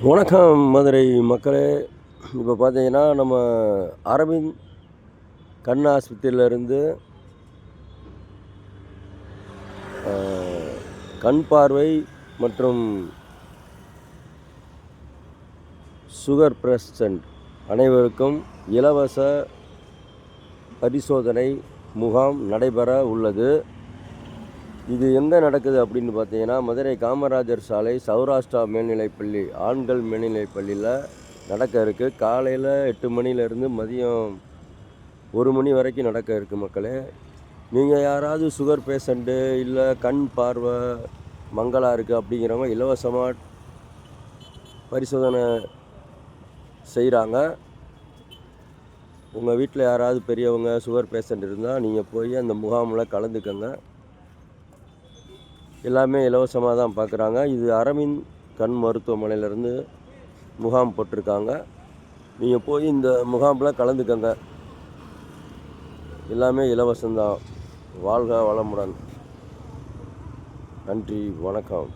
வணக்கம் மதுரை மக்களே. இப்போ பார்த்தீங்கன்னா நம்ம அரவிந்த் கண் ஆஸ்பத்திரியிலேருந்து கண் பார்வை மற்றும் சுகர் பேஷண்ட் அனைவருக்கும் இலவச பரிசோதனை முகாம் நடைபெற உள்ளது. இது எங்கே நடக்குது அப்படின்னு பார்த்தீங்கன்னா மதுரை காமராஜர் சாலை சௌராஷ்டிரா மேல்நிலைப்பள்ளி ஆண்கள் மேல்நிலைப்பள்ளியில் நடக்க இருக்குது. காலையில் 8 மணிலேருந்து மதியம் 1 மணி வரைக்கும் நடக்க இருக்குது. மக்களே, நீங்கள் யாராவது சுகர் பேஷண்ட்டு இல்லை கண் பார்வை மங்கலாக இருக்குது அப்படிங்கிறவங்க இலவசமாக பரிசோதனை செய்கிறாங்க. உங்கள் வீட்டில் யாராவது பெரியவங்க சுகர் பேஷண்ட் இருந்தால் நீங்கள் போய் அந்த முகாமில் கலந்துக்கங்க. எல்லாமே இலவசமாக தான் பார்க்குறாங்க. இது அரவிந்த் கண் மருத்துவமனையிலேருந்து முகாம் போட்டிருக்காங்க. நீங்கள் போய் இந்த முகாமில் கலந்துக்கங்க. எல்லாமே இலவசம்தான். வாழ்க வளமுடன். நன்றி, வணக்கம்.